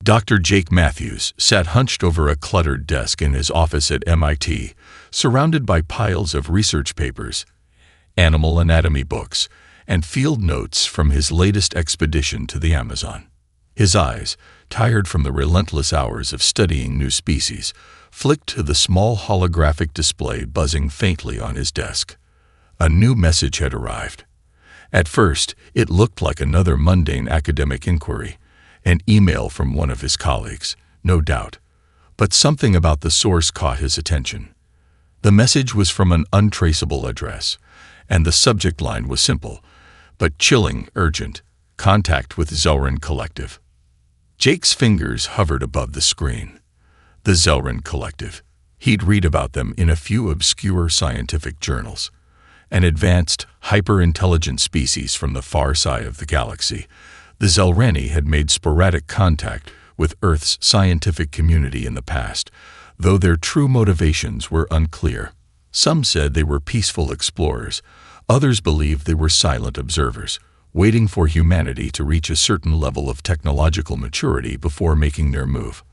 Dr. Jake Matthews sat hunched over a cluttered desk in his office at MIT, surrounded by piles of research papers, animal anatomy books, and field notes from his latest expedition to the Amazon. His eyes, tired from the relentless hours of studying new species, flicked to the small holographic display buzzing faintly on his desk. A new message had arrived. At first, it looked like another mundane academic inquiry, an email from one of his colleagues, no doubt. But something about the source caught his attention. The message was from an untraceable address, and the subject line was simple, but chilling, urgent: contact with Zelran Collective. Jake's fingers hovered above the screen. The Zelran Collective. He'd read about them in a few obscure scientific journals. An advanced, hyper-intelligent species from the far side of the galaxy, the Zelrani had made sporadic contact with Earth's scientific community in the past, though their true motivations were unclear. Some said they were peaceful explorers. Others believed they were silent observers, waiting for humanity to reach a certain level of technological maturity before making their move.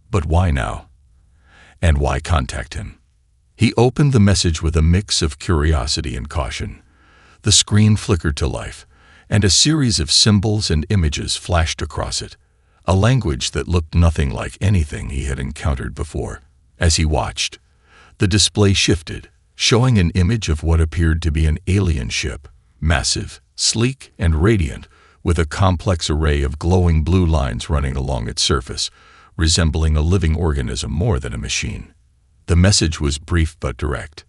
But why now? And why contact him? He opened the message with a mix of curiosity and caution. The screen flickered to life, and a series of symbols and images flashed across it, a language that looked nothing like anything he had encountered before. As he watched, the display shifted, showing an image of what appeared to be an alien ship, massive, sleek, and radiant, with a complex array of glowing blue lines running along its surface, resembling a living organism more than a machine. The message was brief but direct.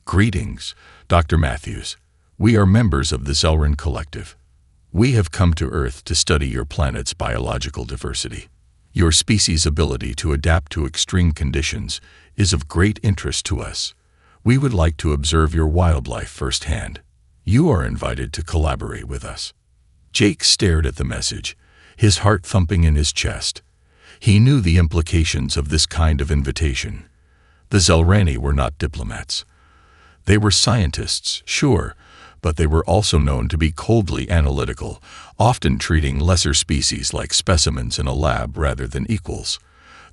"Greetings, Dr. Matthews. We are members of the Zelran Collective. We have come to Earth to study your planet's biological diversity. Your species' ability to adapt to extreme conditions is of great interest to us. We would like to observe your wildlife firsthand. You are invited to collaborate with us." Jake stared at the message, his heart thumping in his chest. He knew the implications of this kind of invitation. The Zelrani were not diplomats. They were scientists, sure, but they were also known to be coldly analytical, often treating lesser species like specimens in a lab rather than equals.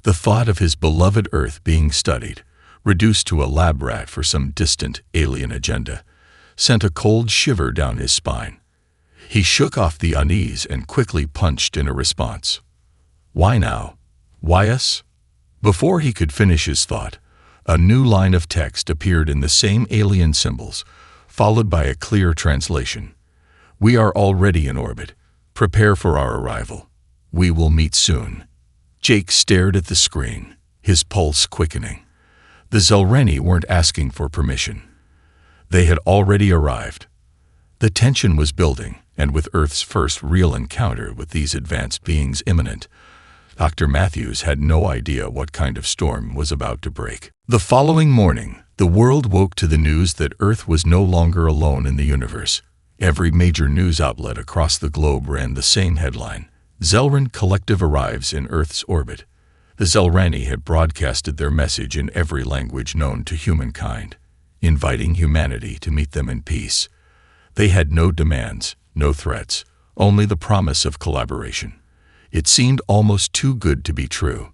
The thought of his beloved Earth being studied, reduced to a lab rat for some distant alien agenda, sent a cold shiver down his spine. He shook off the unease and quickly punched in a response. "Why now? Why us?" Before he could finish his thought, a new line of text appeared in the same alien symbols, followed by a clear translation. "We are already in orbit. Prepare for our arrival. We will meet soon." Jake stared at the screen, his pulse quickening. The Zelrani weren't asking for permission. They had already arrived. The tension was building, and with Earth's first real encounter with these advanced beings imminent, Dr. Matthews had no idea what kind of storm was about to break. The following morning, the world woke to the news that Earth was no longer alone in the universe. Every major news outlet across the globe ran the same headline: Zelran Collective arrives in Earth's orbit. The Zelrani had broadcasted their message in every language known to humankind, inviting humanity to meet them in peace. They had no demands, no threats, only the promise of collaboration. It seemed almost too good to be true.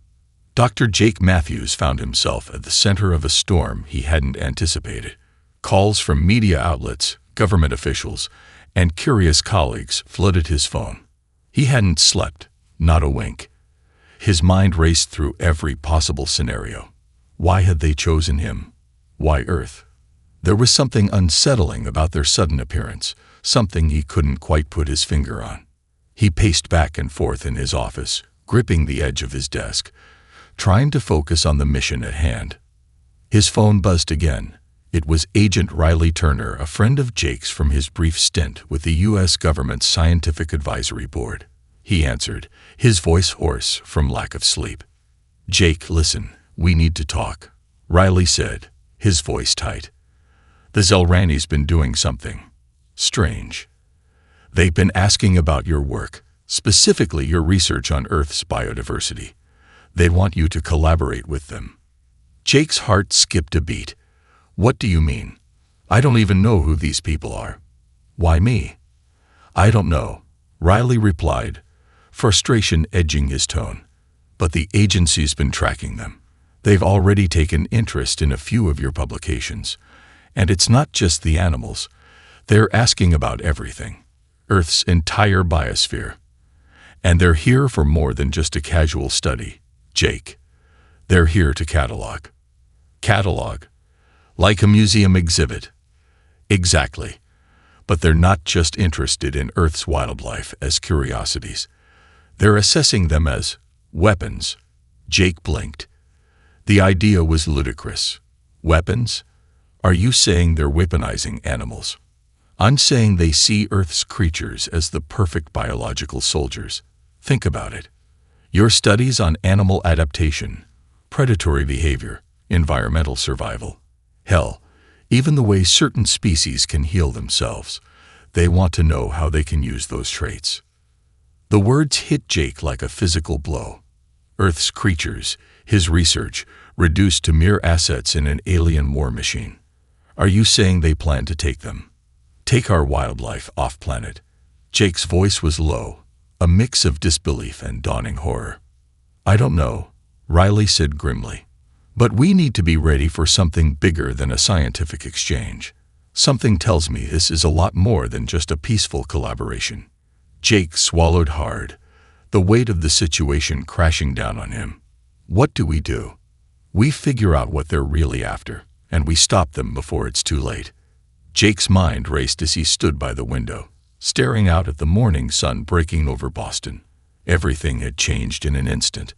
Dr. Jake Matthews found himself at the center of a storm he hadn't anticipated. Calls from media outlets, government officials, and curious colleagues flooded his phone. He hadn't slept, not a wink. His mind raced through every possible scenario. Why had they chosen him? Why Earth? There was something unsettling about their sudden appearance, something he couldn't quite put his finger on. He paced back and forth in his office, gripping the edge of his desk, trying to focus on the mission at hand. His phone buzzed again. It was Agent Riley Turner, a friend of Jake's from his brief stint with the U.S. government's Scientific Advisory Board. He answered, his voice hoarse from lack of sleep. "Jake, listen, we need to talk," Riley said, his voice tight. "The Zelrani's been doing something strange. They've been asking about your work, specifically your research on Earth's biodiversity. They want you to collaborate with them." Jake's heart skipped a beat. "What do you mean? I don't even know who these people are." "Why me?" "I don't know," Riley replied, frustration edging his tone. but the agency's been tracking them. They've already taken interest in a few of your publications. And it's not just the animals. They're asking about everything. Earth's entire biosphere. And they're here for more than just a casual study, Jake. They're here to catalog. Catalog? Like a museum exhibit. Exactly. But they're not just interested in Earth's wildlife as curiosities. They're assessing them as weapons. Jake blinked. The idea was ludicrous. Weapons? Are you saying they're weaponizing animals? I'm saying they see Earth's creatures as the perfect biological soldiers. Think about it. Your studies on animal adaptation, predatory behavior, environmental survival. Hell, even the way certain species can heal themselves. They want to know how they can use those traits. The words hit Jake like a physical blow. Earth's creatures, his research, reduced to mere assets in an alien war machine. Are you saying they plan to take them? Take our wildlife off-planet? Jake's voice was low, a mix of disbelief and dawning horror. I don't know, Riley said grimly. But we need to be ready for something bigger than a scientific exchange. Something tells me this is a lot more than just a peaceful collaboration. Jake swallowed hard, the weight of the situation crashing down on him. What do? We figure out what they're really after, and we stop them before it's too late. Jake's mind raced as he stood by the window, staring out at the morning sun breaking over Boston. Everything had changed in an instant,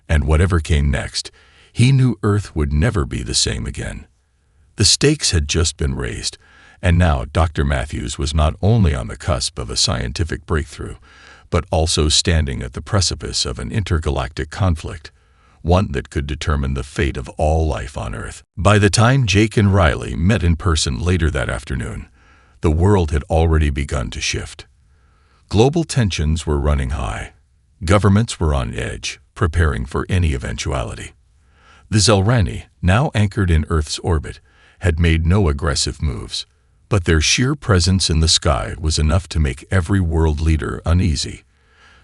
and whatever came next, he knew Earth would never be the same again. The stakes had just been raised, and now Dr. Matthews was not only on the cusp of a scientific breakthrough, but also standing at the precipice of an intergalactic conflict, one that could determine the fate of all life on Earth. By the time Jake and Riley met in person later that afternoon, the world had already begun to shift. Global tensions were running high. Governments were on edge, preparing for any eventuality. The Zelrani, now anchored in Earth's orbit, had made no aggressive moves, but their sheer presence in the sky was enough to make every world leader uneasy.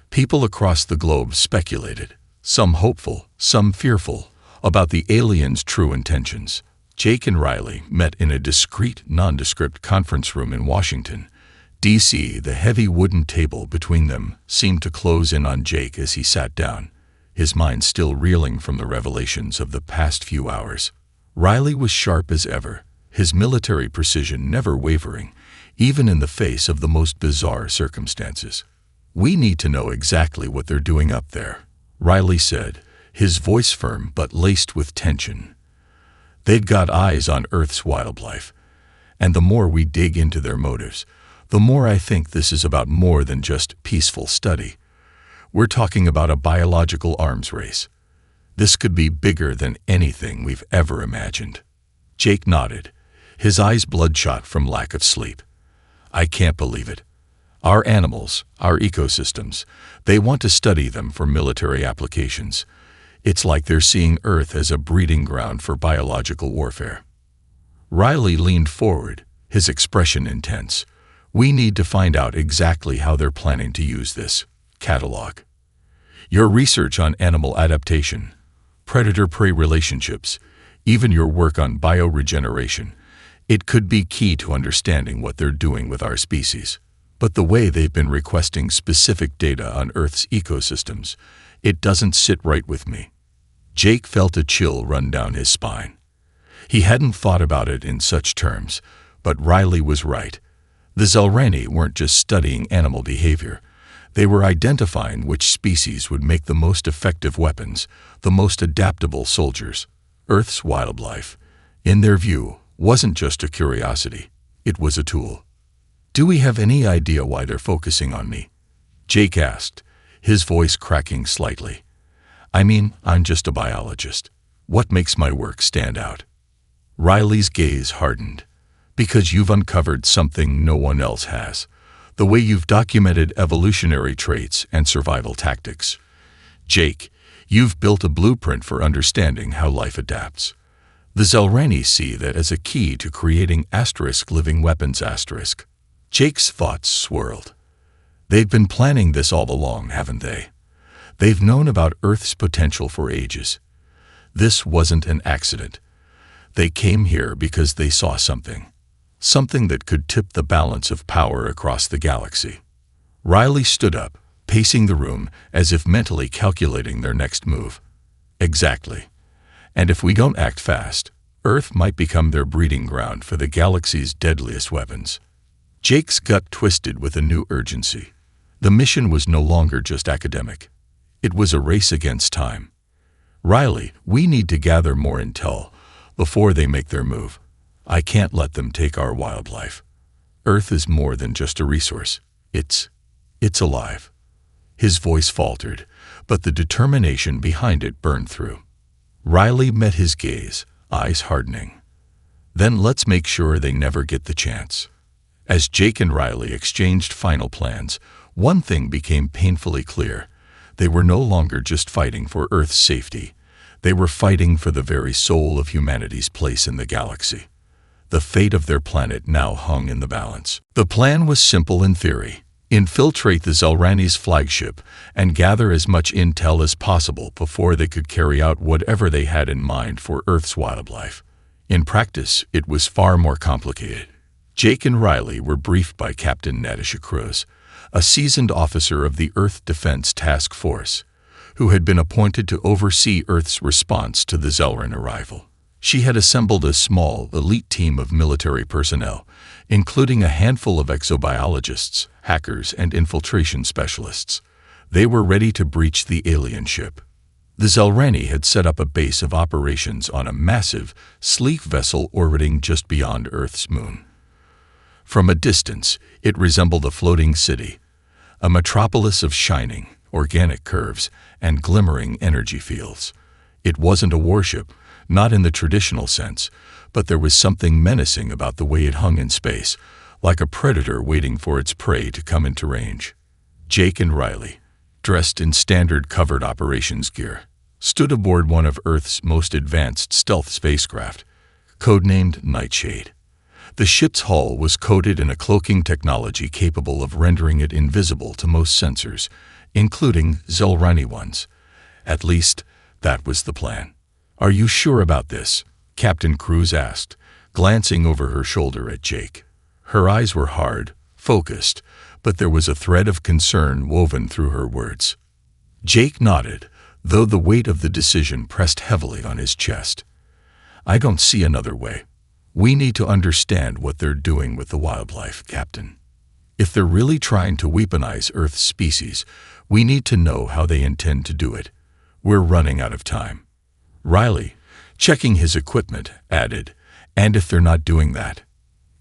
People across the globe speculated, some hopeful, some fearful, about the aliens' true intentions. Jake and Riley met in a discreet, nondescript conference room in Washington, D.C. The heavy wooden table between them seemed to close in on Jake as he sat down, his mind still reeling from the revelations of the past few hours. Riley was sharp as ever, his military precision never wavering, even in the face of the most bizarre circumstances. We need to know exactly what they're doing up there, Riley said, his voice firm but laced with tension. They'd got eyes on Earth's wildlife, and the more we dig into their motives, the more I think this is about more than just peaceful study. We're talking about a biological arms race. This could be bigger than anything we've ever imagined. Jake nodded, his eyes bloodshot from lack of sleep. I can't believe it. Our animals, our ecosystems, they want to study them for military applications. It's like they're seeing Earth as a breeding ground for biological warfare. Riley leaned forward, his expression intense. We need to find out exactly how they're planning to use this catalog. Your research on animal adaptation, predator-prey relationships, even your work on bioregeneration, it could be key to understanding what they're doing with our species. But the way they've been requesting specific data on Earth's ecosystems, it doesn't sit right with me. Jake felt a chill run down his spine. He hadn't thought about it in such terms, but Riley was right. The Zelrani weren't just studying animal behavior. They were identifying which species would make the most effective weapons, the most adaptable soldiers. Earth's wildlife, in their view, wasn't just a curiosity. It was a tool. Do we have any idea why they're focusing on me? Jake asked, his voice cracking slightly. I mean, I'm just a biologist. What makes my work stand out? Riley's gaze hardened. Because you've uncovered something no one else has. The way you've documented evolutionary traits and survival tactics. Jake, you've built a blueprint for understanding how life adapts. The Zelrani see that as a key to creating living weapons. Jake's thoughts swirled. They've been planning this all along, haven't they? They've known about Earth's potential for ages. This wasn't an accident. They came here because they saw something. Something that could tip the balance of power across the galaxy. Riley stood up, pacing the room as if mentally calculating their next move. Exactly. And if we don't act fast, Earth might become their breeding ground for the galaxy's deadliest weapons. Jake's gut twisted with a new urgency. The mission was no longer just academic. It was a race against time. Riley, we need to gather more intel before they make their move. I can't let them take our wildlife. Earth is more than just a resource. It's alive. His voice faltered, but the determination behind it burned through. Riley met his gaze, eyes hardening. Then let's make sure they never get the chance. As Jake and Riley exchanged final plans, one thing became painfully clear. They were no longer just fighting for Earth's safety. They were fighting for the very soul of humanity's place in the galaxy. The fate of their planet now hung in the balance. The plan was simple in theory. Infiltrate the Zelrani's flagship and gather as much intel as possible before they could carry out whatever they had in mind for Earth's wildlife. In practice, it was far more complicated. Jake and Riley were briefed by Captain Natasha Cruz, a seasoned officer of the Earth Defense Task Force, who had been appointed to oversee Earth's response to the Zelran arrival. She had assembled a small, elite team of military personnel, including a handful of exobiologists, hackers, and infiltration specialists. They were ready to breach the alien ship. The Zelrani had set up a base of operations on a massive, sleek vessel orbiting just beyond Earth's moon. From a distance, it resembled a floating city, a metropolis of shining, organic curves and glimmering energy fields. It wasn't a warship, not in the traditional sense, but there was something menacing about the way it hung in space, like a predator waiting for its prey to come into range. Jake and Riley, dressed in standard covered operations gear, stood aboard one of Earth's most advanced stealth spacecraft, codenamed Nightshade. The ship's hull was coated in a cloaking technology capable of rendering it invisible to most sensors, including Zelrani ones. At least, that was the plan. "Are you sure about this?" Captain Cruz asked, glancing over her shoulder at Jake. Her eyes were hard, focused, but there was a thread of concern woven through her words. Jake nodded, though the weight of the decision pressed heavily on his chest. "I don't see another way. We need to understand what they're doing with the wildlife, Captain. If they're really trying to weaponize Earth's species, we need to know how they intend to do it. We're running out of time." Riley, checking his equipment, added, "And if they're not doing that?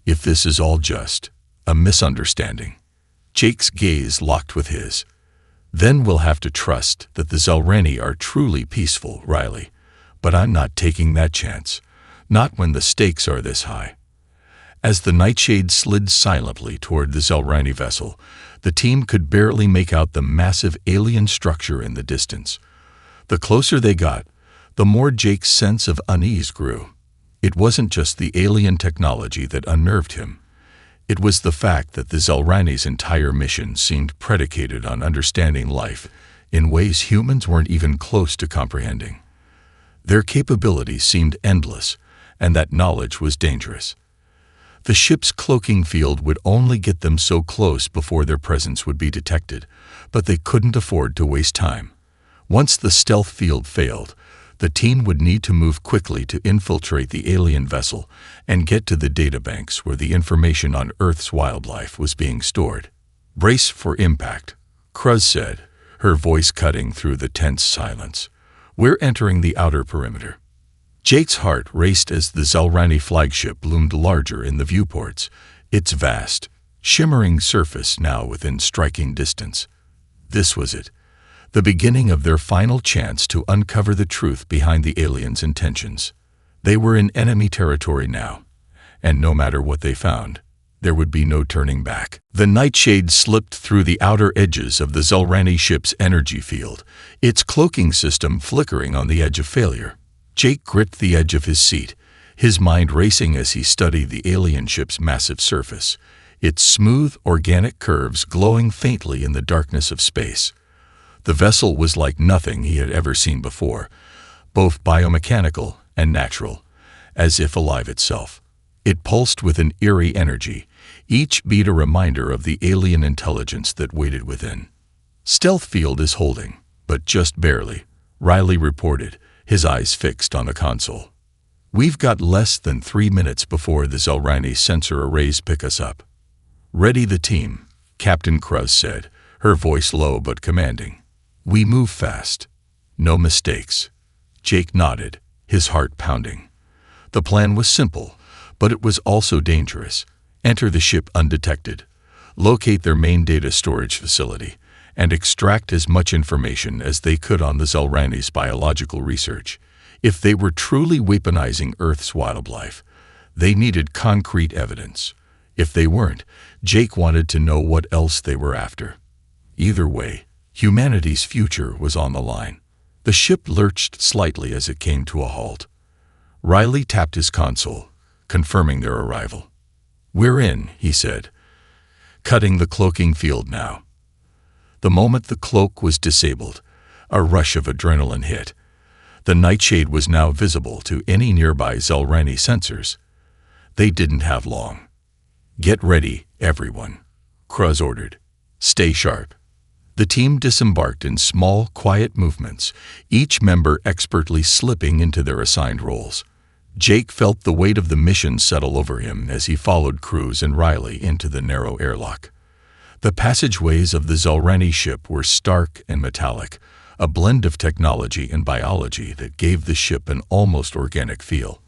If this is all just a misunderstanding?" Jake's gaze locked with his. "Then we'll have to trust that the Zelrani are truly peaceful, Riley. But I'm not taking that chance. Not when the stakes are this high." As the Nightshade slid silently toward the Zelrani vessel, the team could barely make out the massive alien structure in the distance. The closer they got, the more Jake's sense of unease grew. It wasn't just the alien technology that unnerved him. It was the fact that the Zelrani's entire mission seemed predicated on understanding life in ways humans weren't even close to comprehending. Their capabilities seemed endless, and that knowledge was dangerous. The ship's cloaking field would only get them so close before their presence would be detected, but they couldn't afford to waste time. Once the stealth field failed, the team would need to move quickly to infiltrate the alien vessel and get to the databanks where the information on Earth's wildlife was being stored. "Brace for impact," Cruz said, her voice cutting through the tense silence. "We're entering the outer perimeter." Jake's heart raced as the Zelrani flagship loomed larger in the viewports, its vast, shimmering surface now within striking distance. This was it, the beginning of their final chance to uncover the truth behind the aliens' intentions. They were in enemy territory now, and no matter what they found, there would be no turning back. The Nightshade slipped through the outer edges of the Zelrani ship's energy field, its cloaking system flickering on the edge of failure. Jake gripped the edge of his seat, his mind racing as he studied the alien ship's massive surface, its smooth, organic curves glowing faintly in the darkness of space. The vessel was like nothing he had ever seen before, both biomechanical and natural, as if alive itself. It pulsed with an eerie energy, each beat a reminder of the alien intelligence that waited within. "Stealth field is holding, but just barely," Riley reported, his eyes fixed on the console. "We've got less than 3 minutes before the Zelrani sensor arrays pick us up." "Ready the team," Captain Kruz said, her voice low but commanding. "We move fast. No mistakes." Jake nodded, his heart pounding. The plan was simple, but it was also dangerous. Enter the ship undetected, locate their main data storage facility, and extract as much information as they could on the Zelrani's biological research. If they were truly weaponizing Earth's wildlife, they needed concrete evidence. If they weren't, Jake wanted to know what else they were after. Either way, humanity's future was on the line. The ship lurched slightly as it came to a halt. Riley tapped his console, confirming their arrival. "We're in," he said, cutting the cloaking field now. The moment the cloak was disabled, a rush of adrenaline hit. The nightshade was now visible to any nearby Zelrani sensors. They didn't have long. "Get ready, everyone," Kruz ordered. "Stay sharp." The team disembarked in small, quiet movements, each member expertly slipping into their assigned roles. Jake felt the weight of the mission settle over him as he followed Kruz and Riley into the narrow airlock. The passageways of the Zelrani ship were stark and metallic, a blend of technology and biology that gave the ship an almost organic feel.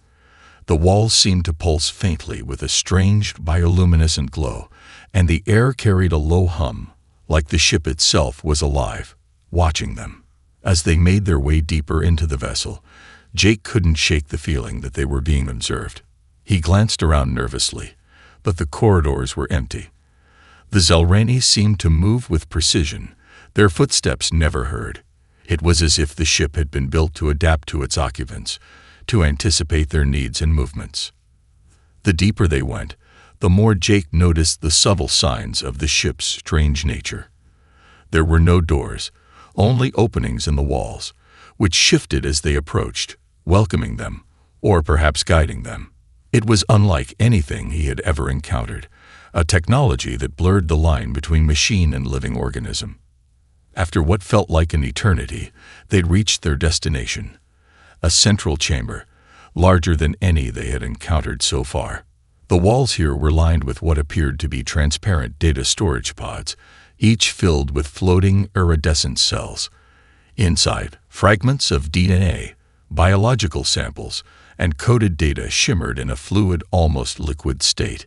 The walls seemed to pulse faintly with a strange bioluminescent glow, and the air carried a low hum, like the ship itself was alive, watching them. As they made their way deeper into the vessel, Jake couldn't shake the feeling that they were being observed. He glanced around nervously, but the corridors were empty. The Zelrani seemed to move with precision, their footsteps never heard. It was as if the ship had been built to adapt to its occupants, to anticipate their needs and movements. The deeper they went, the more Jake noticed the subtle signs of the ship's strange nature. There were no doors, only openings in the walls, which shifted as they approached, welcoming them, or perhaps guiding them. It was unlike anything he had ever encountered, a technology that blurred the line between machine and living organism. After what felt like an eternity, they'd reached their destination, a central chamber, larger than any they had encountered so far. The walls here were lined with what appeared to be transparent data storage pods, each filled with floating iridescent cells. Inside, fragments of DNA, biological samples, and coded data shimmered in a fluid, almost liquid state.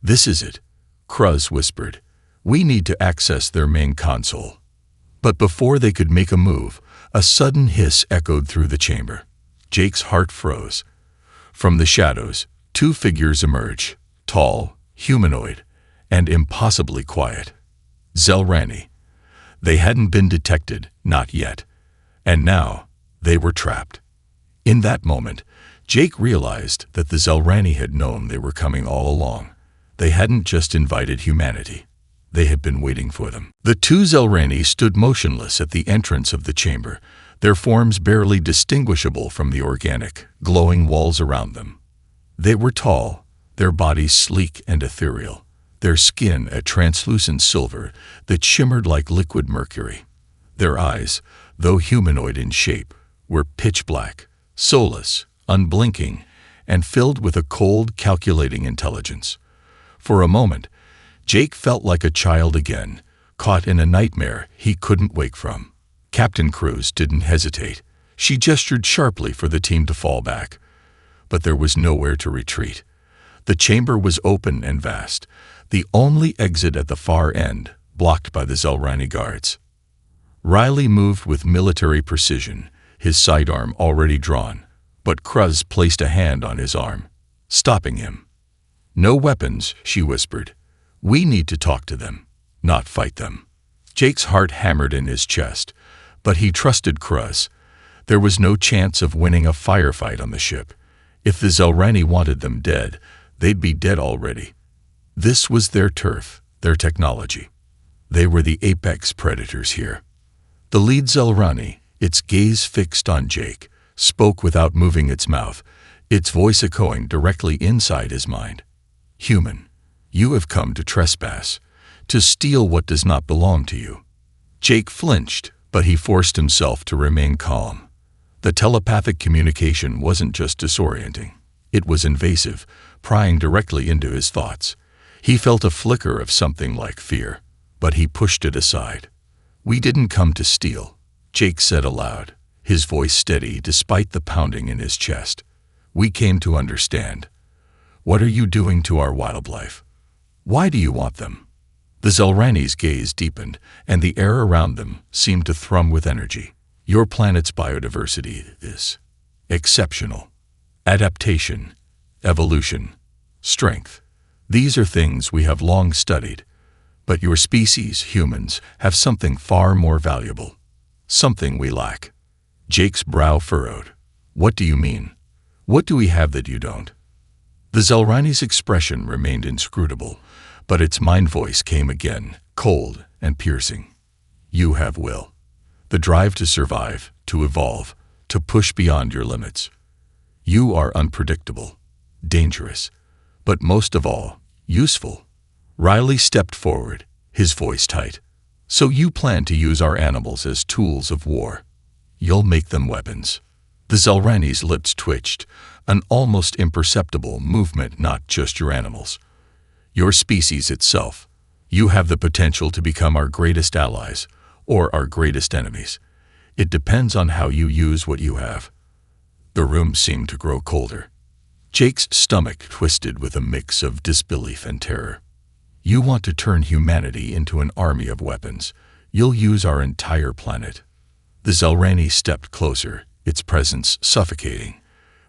"This is it," Kruz whispered. "We need to access their main console." But before they could make a move, a sudden hiss echoed through the chamber. Jake's heart froze. From the shadows, 2 figures emerged, tall, humanoid, and impossibly quiet. Zelrani. They hadn't been detected, not yet. And now, they were trapped. In that moment, Jake realized that the Zelrani had known they were coming all along. They hadn't just invited humanity. They had been waiting for them. The 2 Zelrani stood motionless at the entrance of the chamber, their forms barely distinguishable from the organic, glowing walls around them. They were tall, their bodies sleek and ethereal, their skin a translucent silver that shimmered like liquid mercury. Their eyes, though humanoid in shape, were pitch black, soulless, unblinking, and filled with a cold, calculating intelligence. For a moment, Jake felt like a child again, caught in a nightmare he couldn't wake from. Captain Kruz didn't hesitate. She gestured sharply for the team to fall back. But there was nowhere to retreat. The chamber was open and vast, the only exit at the far end, blocked by the Zelrani guards. Riley moved with military precision, his sidearm already drawn, but Kruz placed a hand on his arm, stopping him. "No weapons," she whispered. "We need to talk to them, not fight them." Jake's heart hammered in his chest, but he trusted Kruz. There was no chance of winning a firefight on the ship. If the Zelrani wanted them dead, they'd be dead already. This was their turf, their technology. They were the apex predators here. The lead Zelrani, its gaze fixed on Jake, spoke without moving its mouth, its voice echoing directly inside his mind. "Human, you have come to trespass, to steal what does not belong to you." Jake flinched, but he forced himself to remain calm. The telepathic communication wasn't just disorienting. It was invasive, prying directly into his thoughts. He felt a flicker of something like fear, but he pushed it aside. "We didn't come to steal," Jake said aloud, his voice steady despite the pounding in his chest. "We came to understand. What are you doing to our wildlife? Why do you want them?" The Zelrani's gaze deepened, and the air around them seemed to thrum with energy. "Your planet's biodiversity is exceptional. Adaptation, evolution, strength. These are things we have long studied. But your species, humans, have something far more valuable. Something we lack." Jake's brow furrowed. "What do you mean? What do we have that you don't?" The Zelrani's expression remained inscrutable, but its mind voice came again, cold and piercing. "You have will. The drive to survive, to evolve, to push beyond your limits. You are unpredictable, dangerous, but most of all, useful." Riley stepped forward, his voice tight. "So you plan to use our animals as tools of war? You'll make them weapons." The Zelrani's lips twitched, an almost imperceptible movement. "Not just your animals. Your species itself. You have the potential to become our greatest allies, or our greatest enemies. It depends on how you use what you have." The room seemed to grow colder. Jake's stomach twisted with a mix of disbelief and terror. "You want to turn humanity into an army of weapons. You'll use our entire planet." The Zelrani stepped closer, its presence suffocating.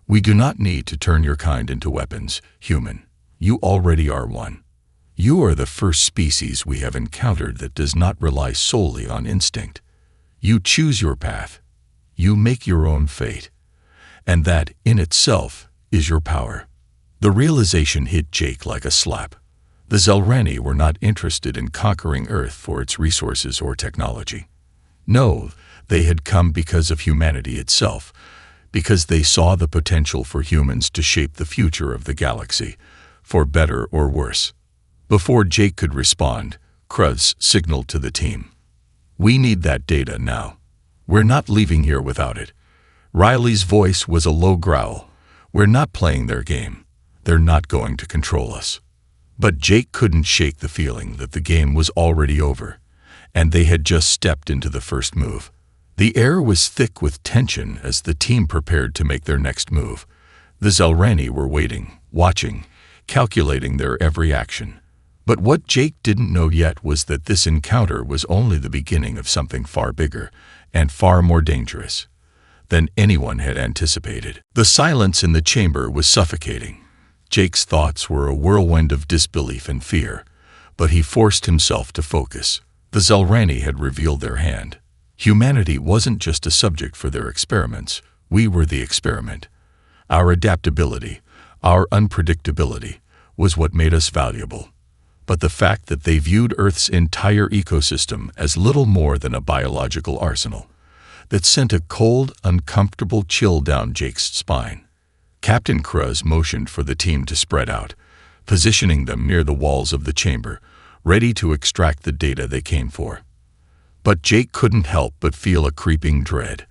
"We do not need to turn your kind into weapons, human. You already are one. You are the first species we have encountered that does not rely solely on instinct. You choose your path. You make your own fate. And that, in itself, is your power." The realization hit Jake like a slap. The Zelrani were not interested in conquering Earth for its resources or technology. No, they had come because of humanity itself, because they saw the potential for humans to shape the future of the galaxy, for better or worse. Before Jake could respond, Kruz signaled to the team. "We need that data now. We're not leaving here without it." Riley's voice was a low growl. "We're not playing their game. They're not going to control us." But Jake couldn't shake the feeling that the game was already over, and they had just stepped into the first move. The air was thick with tension as the team prepared to make their next move. The Zelrani were waiting, watching, calculating their every action. But what Jake didn't know yet was that this encounter was only the beginning of something far bigger and far more dangerous than anyone had anticipated. The silence in the chamber was suffocating. Jake's thoughts were a whirlwind of disbelief and fear, but he forced himself to focus. The Zelrani had revealed their hand. Humanity wasn't just a subject for their experiments. We were the experiment. Our adaptability, our unpredictability, was what made us valuable. But the fact that they viewed Earth's entire ecosystem as little more than a biological arsenal, that sent a cold, uncomfortable chill down Jake's spine. Captain Kruz motioned for the team to spread out, positioning them near the walls of the chamber, ready to extract the data they came for. But Jake couldn't help but feel a creeping dread.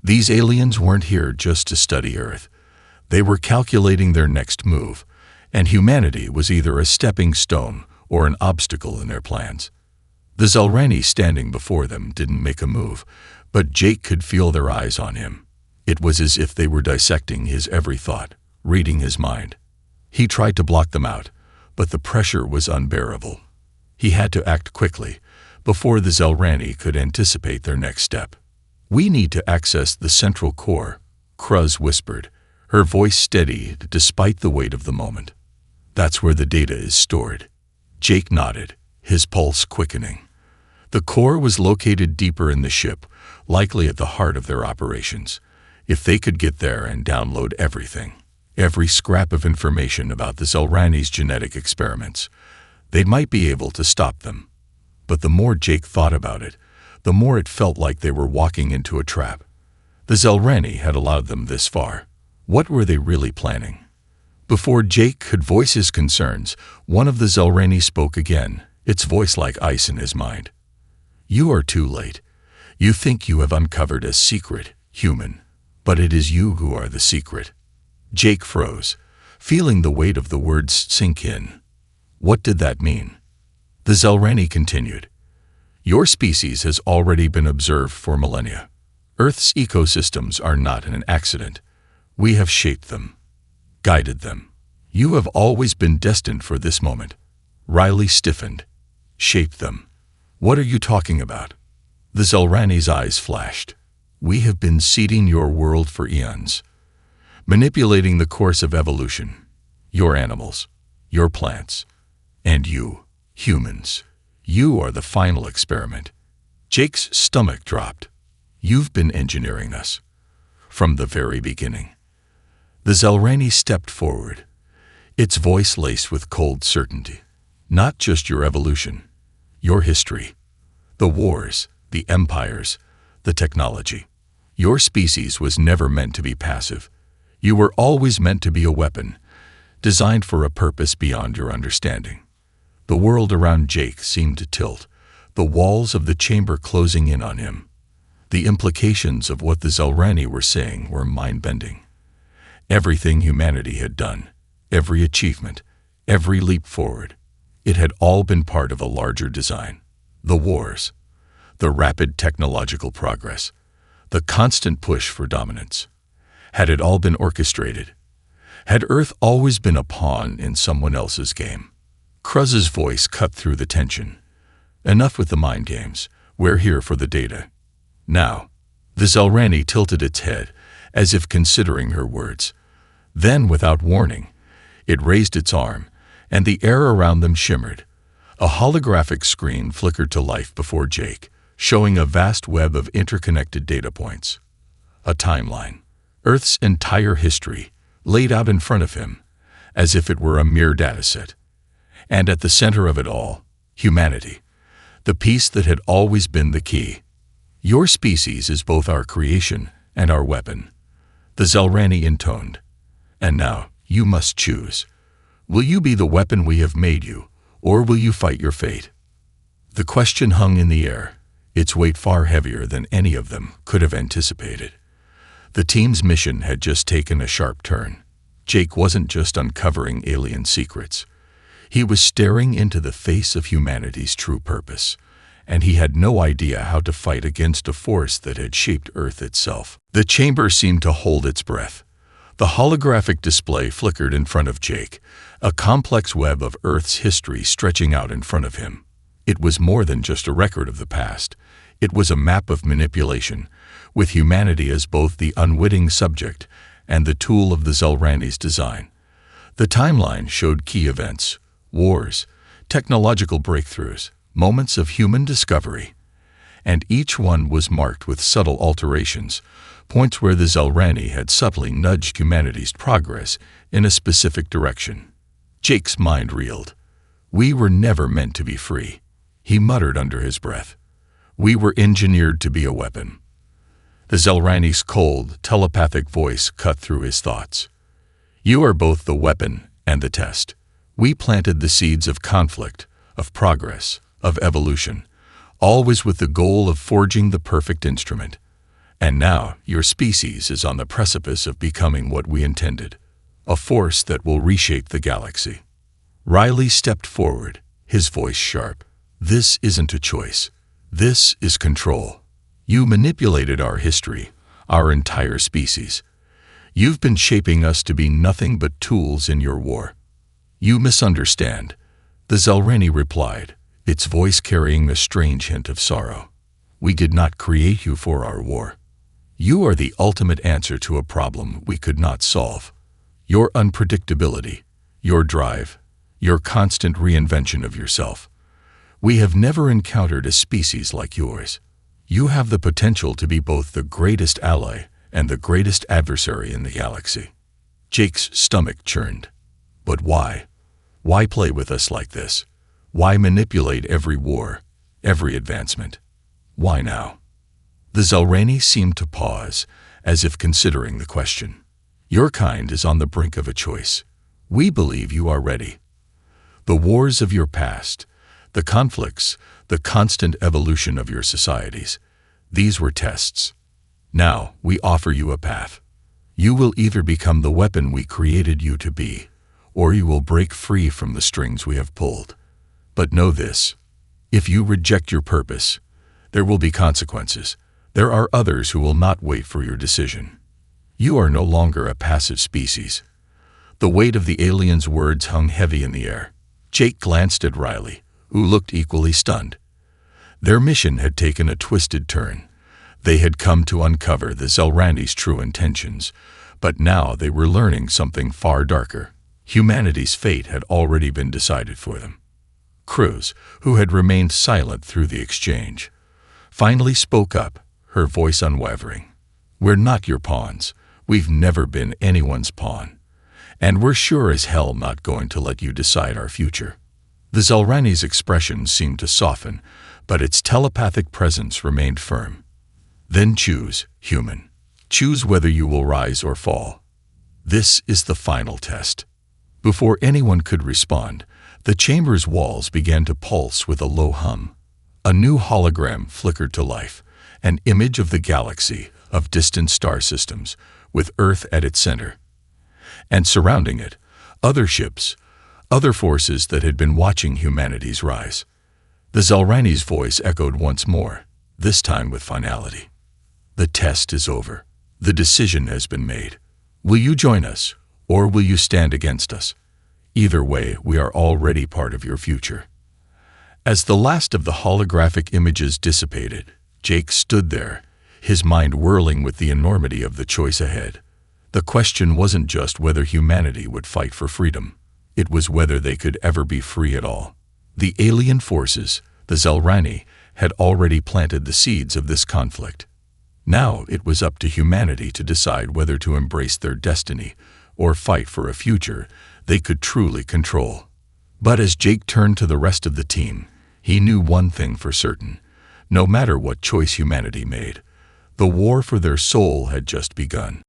These aliens weren't here just to study Earth. They were calculating their next move, and humanity was either a stepping stone or an obstacle in their plans. The Zelrani standing before them didn't make a move, but Jake could feel their eyes on him. It was as if they were dissecting his every thought, reading his mind. He tried to block them out, but the pressure was unbearable. He had to act quickly, before the Zelrani could anticipate their next step. "We need to access the central core," Kruz whispered, her voice steady despite the weight of the moment. "That's where the data is stored." Jake nodded, his pulse quickening. The core was located deeper in the ship, likely at the heart of their operations. If they could get there and download everything, every scrap of information about the Zelrani's genetic experiments, they might be able to stop them. But the more Jake thought about it, the more it felt like they were walking into a trap. The Zelrani had allowed them this far. What were they really planning? Before Jake could voice his concerns, one of the Zelrani spoke again, its voice like ice in his mind. You are too late. You think you have uncovered a secret, human, but it is you who are the secret. Jake froze, feeling the weight of the words sink in. What did that mean? The Zelrani continued. Your species has already been observed for millennia. Earth's ecosystems are not an accident. We have shaped them, guided them. You have always been destined for this moment. Riley stiffened. Shaped them. What are you talking about? The Zelrani's eyes flashed. We have been seeding your world for eons, manipulating the course of evolution. Your animals, your plants, and you, humans. You are the final experiment. Jake's stomach dropped. You've been engineering us. From the very beginning. The Zelrani stepped forward, its voice laced with cold certainty. Not just your evolution, your history, the wars, the empires, the technology. Your species was never meant to be passive. You were always meant to be a weapon, designed for a purpose beyond your understanding. The world around Jake seemed to tilt, the walls of the chamber closing in on him. The implications of what the Zelrani were saying were mind-bending. Everything humanity had done, every achievement, every leap forward, it had all been part of a larger design. The wars, the rapid technological progress, the constant push for dominance. Had it all been orchestrated? Had Earth always been a pawn in someone else's game? Kruz's voice cut through the tension. Enough with the mind games. We're here for the data. Now, the Zelrani tilted its head, as if considering her words. Then, without warning, it raised its arm, and the air around them shimmered. A holographic screen flickered to life before Jake, showing a vast web of interconnected data points. A timeline. Earth's entire history, laid out in front of him, as if it were a mere dataset. And at the center of it all, humanity, the piece that had always been the key. Your species is both our creation and our weapon, the Zelrani intoned. And now, you must choose. Will you be the weapon we have made you, or will you fight your fate? The question hung in the air, its weight far heavier than any of them could have anticipated. The team's mission had just taken a sharp turn. Jake wasn't just uncovering alien secrets. He was staring into the face of humanity's true purpose, and he had no idea how to fight against a force that had shaped Earth itself. The chamber seemed to hold its breath. The holographic display flickered in front of Jake, a complex web of Earth's history stretching out in front of him. It was more than just a record of the past. It was a map of manipulation, with humanity as both the unwitting subject and the tool of the Zelrani's design. The timeline showed key events, wars, technological breakthroughs, moments of human discovery, and each one was marked with subtle alterations, points where the Zelrani had subtly nudged humanity's progress in a specific direction. Jake's mind reeled. We were never meant to be free, he muttered under his breath. We were engineered to be a weapon. The Zelrani's cold, telepathic voice cut through his thoughts. You are both the weapon and the test. We planted the seeds of conflict, of progress, of evolution, always with the goal of forging the perfect instrument. And now your species is on the precipice of becoming what we intended, a force that will reshape the galaxy. Riley stepped forward, his voice sharp. This isn't a choice. This is control. You manipulated our history, our entire species. You've been shaping us to be nothing but tools in your war. You misunderstand, the Zelrani replied, its voice carrying a strange hint of sorrow. We did not create you for our war. You are the ultimate answer to a problem we could not solve. Your unpredictability, your drive, your constant reinvention of yourself. We have never encountered a species like yours. You have the potential to be both the greatest ally and the greatest adversary in the galaxy. Jake's stomach churned. But why? Why play with us like this? Why manipulate every war, every advancement? Why now? The Zelrani seemed to pause, as if considering the question. Your kind is on the brink of a choice. We believe you are ready. The wars of your past, the conflicts, the constant evolution of your societies, these were tests. Now, we offer you a path. You will either become the weapon we created you to be, or you will break free from the strings we have pulled. But know this, if you reject your purpose, there will be consequences. There are others who will not wait for your decision. You are no longer a passive species. The weight of the alien's words hung heavy in the air. Jake glanced at Riley, who looked equally stunned. Their mission had taken a twisted turn. They had come to uncover the Zelrani's true intentions, but now they were learning something far darker. Humanity's fate had already been decided for them. Cruz, who had remained silent through the exchange, finally spoke up, her voice unwavering. We're not your pawns. We've never been anyone's pawn. And we're sure as hell not going to let you decide our future. The Zelrani's expression seemed to soften, but its telepathic presence remained firm. Then choose, human. Choose whether you will rise or fall. This is the final test. Before anyone could respond, the chamber's walls began to pulse with a low hum. A new hologram flickered to life, an image of the galaxy, of distant star systems, with Earth at its center. And surrounding it, other ships, other forces that had been watching humanity's rise. The Zelrani's voice echoed once more, this time with finality. The test is over. The decision has been made. Will you join us, or will you stand against us? Either way, we are already part of your future. As the last of the holographic images dissipated, Jake stood there, his mind whirling with the enormity of the choice ahead. The question wasn't just whether humanity would fight for freedom. It was whether they could ever be free at all. The alien forces, the Zelrani, had already planted the seeds of this conflict. Now it was up to humanity to decide whether to embrace their destiny or fight for a future they could truly control. But as Jake turned to the rest of the team, he knew one thing for certain. No matter what choice humanity made, the war for their soul had just begun.